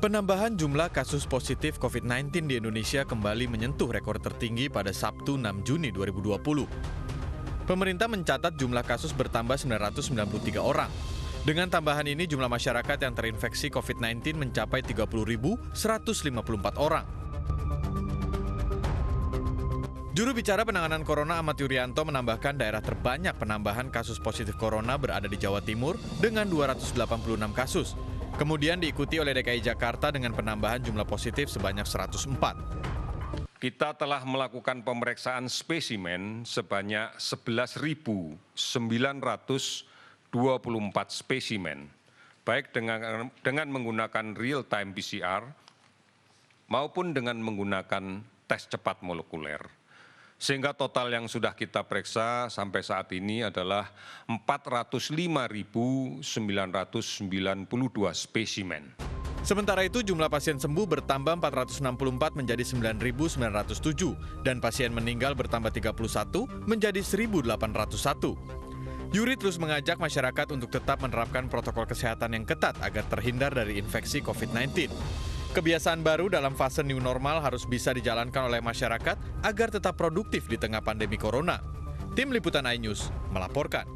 Penambahan jumlah kasus positif COVID-19 di Indonesia kembali menyentuh rekor tertinggi pada Sabtu 6 Juni 2020. Pemerintah mencatat jumlah kasus bertambah 993 orang. Dengan tambahan ini, jumlah masyarakat yang terinfeksi COVID-19 mencapai 30.154 orang. Juru bicara penanganan Corona Ahmad Yuryanto menambahkan daerah terbanyak penambahan kasus positif Corona berada di Jawa Timur dengan 286 kasus. Kemudian diikuti oleh DKI Jakarta dengan penambahan jumlah positif sebanyak 104. Kita telah melakukan pemeriksaan spesimen sebanyak 11.924 spesimen, baik dengan menggunakan real-time PCR maupun dengan menggunakan tes cepat molekuler. Sehingga total yang sudah kita periksa sampai saat ini adalah 405.992 spesimen. Sementara itu jumlah pasien sembuh bertambah 464 menjadi 9.907 dan pasien meninggal bertambah 31 menjadi 1.801. Yuri terus mengajak masyarakat untuk tetap menerapkan protokol kesehatan yang ketat agar terhindar dari infeksi COVID-19. Kebiasaan baru dalam fase new normal harus bisa dijalankan oleh masyarakat agar tetap produktif di tengah pandemi corona. Tim Liputan iNews melaporkan.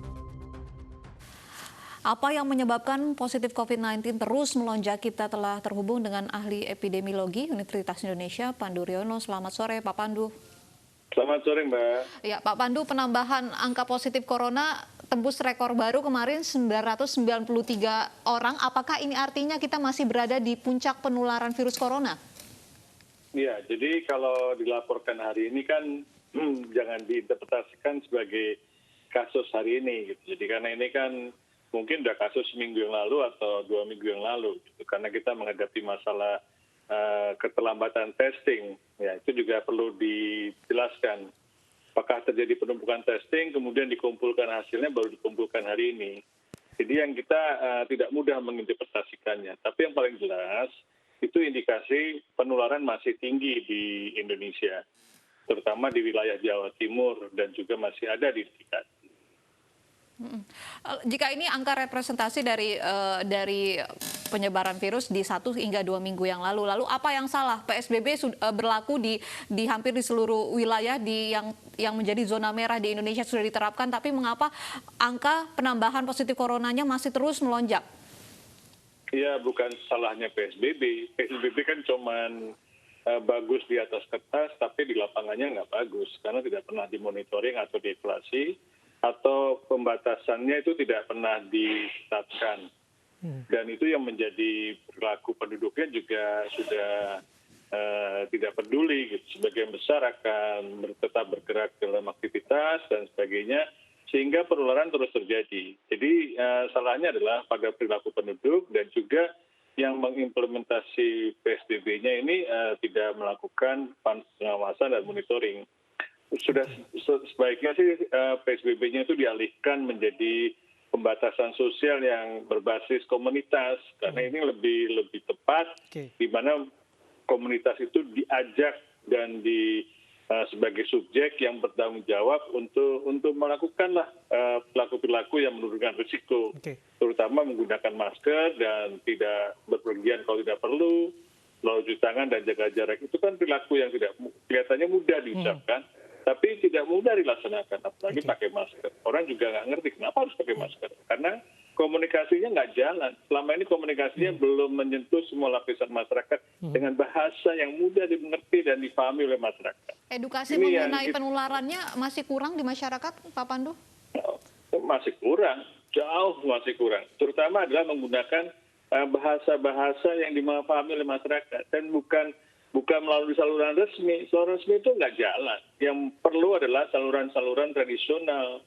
Apa yang menyebabkan positif COVID-19 terus melonjak? Kita telah terhubung dengan ahli epidemiologi Universitas Indonesia, Pandu Riono. Selamat sore, Pak Pandu. Selamat sore, Mbak. Ya, Pak Pandu, penambahan angka positif corona tembus rekor baru kemarin 993 orang. Apakah ini artinya kita masih berada di puncak penularan virus corona? Ya, jadi kalau dilaporkan hari ini kan jangan diinterpretasikan sebagai kasus hari ini, gitu. Jadi karena ini kan mungkin udah kasus seminggu yang lalu atau 2 minggu yang lalu, gitu. Karena kita menghadapi masalah keterlambatan testing, ya itu juga perlu dijelaskan. Apakah terjadi penumpukan testing, kemudian dikumpulkan hasilnya baru dikumpulkan hari ini. Jadi yang kita tidak mudah menginterpretasikannya. Tapi yang paling jelas, itu indikasi penularan masih tinggi di Indonesia. Terutama di wilayah Jawa Timur dan juga masih ada di DKI. Jika ini angka representasi dari penyebaran virus di 1 hingga 2 minggu yang lalu apa yang salah? PSBB berlaku di hampir di seluruh wilayah yang menjadi zona merah di Indonesia sudah diterapkan, tapi mengapa angka penambahan positif coronanya masih terus melonjak? Ya, bukan salahnya PSBB. PSBB kan cuman bagus di atas kertas, tapi di lapangannya nggak bagus karena tidak pernah dimonitoring atau dievaluasi, atau pembatasannya itu tidak pernah ditetapkan. Dan itu yang menjadi perilaku penduduknya juga sudah tidak peduli, gitu. Sebagian besar akan tetap bergerak dalam aktivitas dan sebagainya, sehingga penularan terus terjadi. Jadi salahnya adalah pada perilaku penduduk dan juga yang mengimplementasi PSBB-nya ini tidak melakukan pengawasan dan monitoring. Sudah sebaiknya sih PSBB-nya itu dialihkan menjadi pembatasan sosial yang berbasis komunitas, karena ini lebih tepat, di mana komunitas itu diajak dan sebagai subjek yang bertanggung jawab untuk melakukanlah perilaku-perilaku yang menurunkan risiko, terutama menggunakan masker dan tidak berpergian kalau tidak perlu, lalu cuci tangan dan jaga jarak. Itu kan perilaku yang tidak kelihatannya mudah diucapkan, tapi tidak mudah dilaksanakan, apalagi pakai masker. Orang juga nggak ngerti kenapa harus pakai masker, karena komunikasinya nggak jalan. Selama ini komunikasinya belum menyentuh semua lapisan masyarakat dengan bahasa yang mudah dimengerti dan dipahami oleh masyarakat. Edukasi mengenai penularannya masih kurang di masyarakat, Pak Pandu? Masih kurang, jauh masih kurang. Terutama adalah menggunakan bahasa-bahasa yang dipahami oleh masyarakat dan bukan melalui saluran resmi. Saluran resmi itu nggak jalan. Yang perlu adalah saluran-saluran tradisional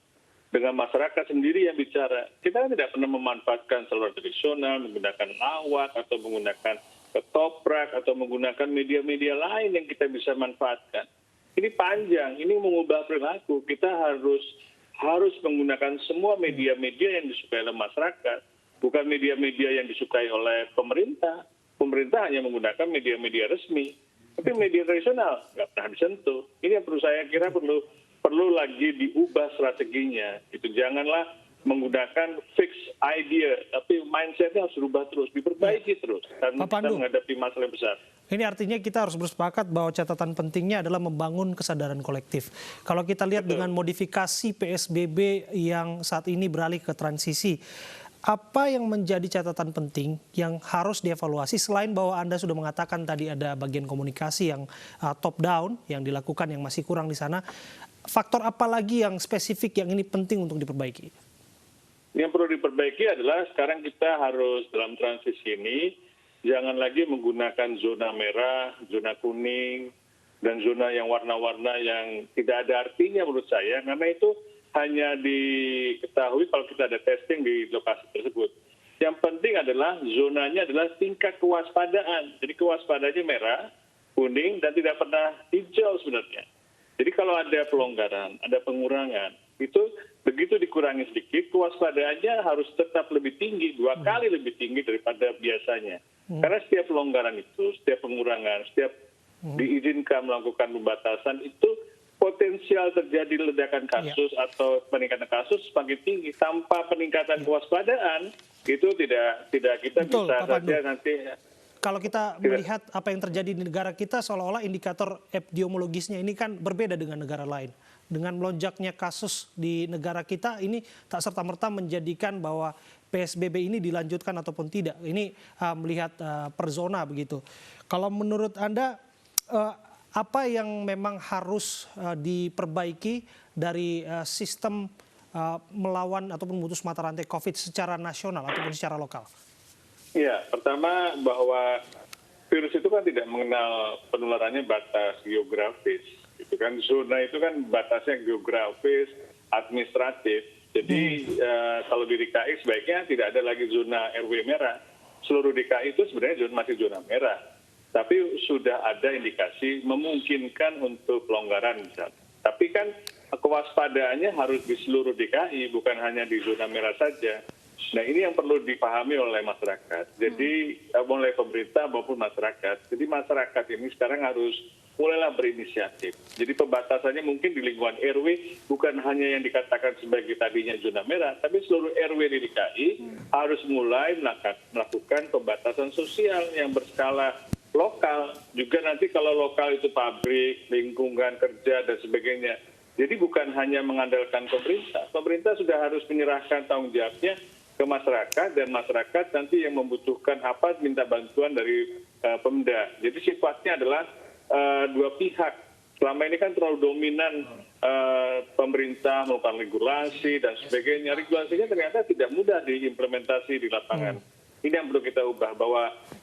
dengan masyarakat sendiri yang bicara. Kita tidak pernah memanfaatkan saluran tradisional, menggunakan lawak atau menggunakan ketoprak atau menggunakan media-media lain yang kita bisa manfaatkan. Ini panjang, ini mengubah perilaku. Kita harus menggunakan semua media-media yang disukai oleh masyarakat, bukan media-media yang disukai oleh pemerintah. Pemerintah hanya menggunakan media-media resmi, tapi media tradisional nggak pernah disentuh. Ini yang saya kira perlu lagi diubah strateginya. Itu janganlah menggunakan fixed idea, tapi mindsetnya harus berubah terus, diperbaiki terus, karena Pak kita Pandu, menghadapi masalah yang besar. ini artinya kita harus bersepakat bahwa catatan pentingnya adalah membangun kesadaran kolektif. Kalau kita lihat dengan modifikasi PSBB yang saat ini beralih ke transisi, apa yang menjadi catatan penting yang harus dievaluasi selain bahwa Anda sudah mengatakan tadi ada bagian komunikasi yang top down yang dilakukan yang masih kurang di sana. Faktor apa lagi yang spesifik yang ini penting untuk diperbaiki? Yang perlu diperbaiki adalah sekarang kita harus dalam transisi ini jangan lagi menggunakan zona merah, zona kuning, dan zona yang warna-warna yang tidak ada artinya menurut saya, karena itu hanya diketahui kalau kita ada testing di lokasi tersebut. Yang penting adalah zonanya adalah tingkat kewaspadaan. Jadi kewaspadaannya merah, kuning, dan tidak pernah hijau sebenarnya. Jadi kalau ada pelonggaran, ada pengurangan, itu begitu dikurangi sedikit, kewaspadaannya harus tetap lebih tinggi, 2 kali lebih tinggi daripada biasanya. Karena setiap pelonggaran itu, setiap pengurangan, setiap diizinkan melakukan pembatasan, itu potensial terjadi ledakan kasus atau peningkatan kasus semakin tinggi. Tanpa peningkatan kewaspadaan, itu tidak kita Betul, bisa Pak Pandu. saja nanti. Kalau kita melihat apa yang terjadi di negara kita, seolah-olah indikator epidemiologisnya ini kan berbeda dengan negara lain. Dengan melonjaknya kasus di negara kita, ini tak serta-merta menjadikan bahwa PSBB ini dilanjutkan ataupun tidak. Ini melihat per zona begitu. Kalau menurut Anda, apa yang memang harus diperbaiki dari sistem melawan ataupun memutus mata rantai COVID secara nasional ataupun secara lokal? Ya, pertama bahwa virus itu kan tidak mengenal penularannya batas geografis. Itu kan zona itu kan batasnya geografis, administratif. Jadi kalau di DKI sebaiknya tidak ada lagi zona RW merah. Seluruh DKI itu sebenarnya masih zona merah. Tapi sudah ada indikasi memungkinkan untuk pelonggaran misalnya. Tapi kan kewaspadaannya harus di seluruh DKI, bukan hanya di zona merah saja. Nah ini yang perlu dipahami oleh masyarakat. Jadi oleh pemerintah maupun masyarakat. Jadi masyarakat ini sekarang harus mulailah berinisiatif. Jadi pembatasannya mungkin di lingkungan RW bukan hanya yang dikatakan sebagai tadinya zona merah, tapi seluruh RW di DKI harus mulai melakukan pembatasan sosial yang berskala lokal. Juga nanti kalau lokal itu pabrik, lingkungan kerja dan sebagainya. Jadi bukan hanya mengandalkan pemerintah. Pemerintah sudah harus menyerahkan tanggung jawabnya ke masyarakat, dan masyarakat nanti yang membutuhkan apa minta bantuan dari Pemda. Jadi sifatnya adalah dua pihak. Selama ini kan terlalu dominan pemerintah melakukan regulasi dan sebagainya. Regulasinya ternyata tidak mudah diimplementasi di lapangan. Ini yang perlu kita ubah,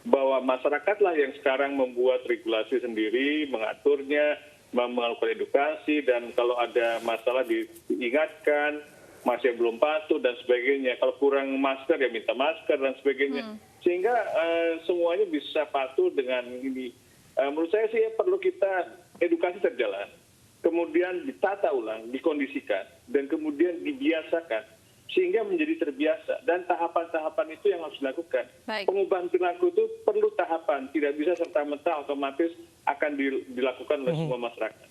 bahwa masyarakatlah yang sekarang membuat regulasi sendiri, mengaturnya, melakukan edukasi, dan kalau ada masalah diingatkan, masih belum patuh dan sebagainya. Kalau kurang masker ya minta masker dan sebagainya. Sehingga semuanya bisa patuh dengan ini. Menurut saya sih perlu kita edukasi terjalan, kemudian ditata ulang, dikondisikan, dan kemudian dibiasakan sehingga menjadi terbiasa. Dan tahapan-tahapan itu yang harus dilakukan. Baik. Pengubahan perilaku itu perlu tahapan, tidak bisa serta-merta otomatis akan dilakukan oleh semua masyarakat.